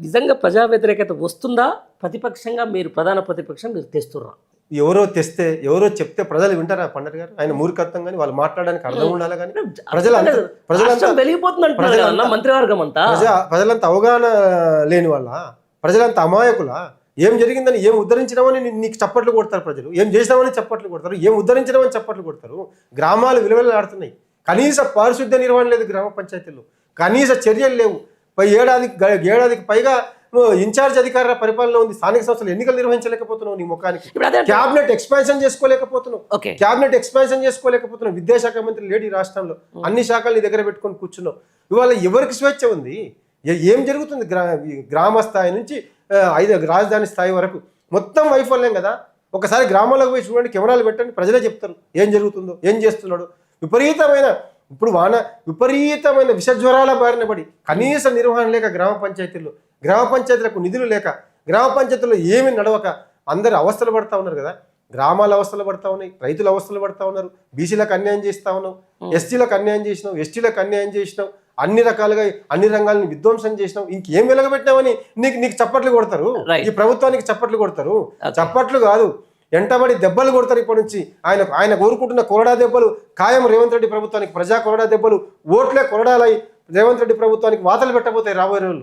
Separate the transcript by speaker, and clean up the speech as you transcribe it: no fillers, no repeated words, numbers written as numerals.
Speaker 1: నిజంగా ప్రజా వ్యతిరేకత వస్తుందా? ప్రతిపక్షంగా మీరు ప్రధాన ప్రతిపక్షం మీరు తెస్తుర్రా?
Speaker 2: ఎవరో తెస్తే ఎవరో చెప్తే ప్రజలు వింటారా పండర్ గారు? ఆయన మూర్ఖత్వం కానీ వాళ్ళు మాట్లాడడానికి అర్థం ఉండాలి కానీ
Speaker 1: రాష్ట్రం వెలిగిపోతుంది అంటున్నారు కదా అన్న మంత్రివర్గం అంతా.
Speaker 2: ప్రజలంతా అవగాహన లేని వాళ్ళ, ప్రజలంతా అమాయకుల. ఏం జరిగిందని ఏం ఉద్ధరించడమని నీకు చప్పట్లు కొడతారు ప్రజలు, ఏం చేసినామని చప్పట్లు కొడతారు, ఏం ఉద్ధరించడమని చప్పట్లు కొడతారు. గ్రామాలు విలువలాడుతున్నాయి. కనీస పారిశుద్ధ్య నిర్వహణ లేదు గ్రామ పంచాయతీల్లో, కనీస చర్యలు లేవు. ఏడాదికి పైగా ఇన్ఛార్జ్ అధికారుల పరిపాలన ఉంది. స్థానిక సంస్థలు ఎన్నికలు నిర్వహించలేకపోతున్నావు. నీ ముఖానికి క్యాబినెట్ ఎక్స్పాన్షన్ చేసుకోలేకపోతున్నావు. విద్యాశాఖ మంత్రి లేడీ రాష్ట్రంలో అన్ని శాఖలు నీ దగ్గర పెట్టుకొని కూర్చున్నావు. ఇవాళ ఎవరికి స్వేచ్ఛ ఉంది? ఏం జరుగుతుంది? గ్రామ స్థాయి నుంచి రాజధాని స్థాయి వరకు మొత్తం వైఫల్యం కదా. ఒకసారి గ్రామాలకు పోయి చూడండి, కెమెరాలు పెట్టండి, ప్రజలే చెప్తారు ఏం జరుగుతుందో, ఏం చేస్తున్నాడు. విపరీతమైన విషజ్వరాల బారిన పడి కనీస నిర్వహణ లేక గ్రామ పంచాయతీలకు నిధులు లేక, గ్రామ పంచాయతీలో ఏమి నడవక అందరు అవస్థలు పడతా ఉన్నారు కదా. గ్రామాలు అవస్థలు పడతా ఉన్నాయి, రైతులు అవస్థలు పడతా ఉన్నారు. బీసీలకు అన్యాయం చేస్తా ఉన్నావు, ఎస్టీలకు అన్యాయం చేసినావు, ఎస్టీలకు అన్యాయం చేసినావు, అన్ని రకాలుగా అన్ని రంగాలను విధ్వంసం చేసినావు. ఇంకేం వెలగబెట్టినావని నీకు చప్పట్లు కొడతారు. ఈ ప్రభుత్వానికి చప్పట్లు కొడతారు. చప్పట్లు కాదు, ఎంటబడి దెబ్బలు కొడతారు. ఇప్పటి నుంచి ఆయన కోరుకుంటున్న కొరడా దెబ్బలు ఖాయం. రేవంత్ రెడ్డి ప్రభుత్వానికి ప్రజా కొరడా దెబ్బలు, ఓట్లే కొరడాలై రేవంత్ రెడ్డి ప్రభుత్వానికి వాతలు పెట్టబోతాయి రాబోయే రోజులు.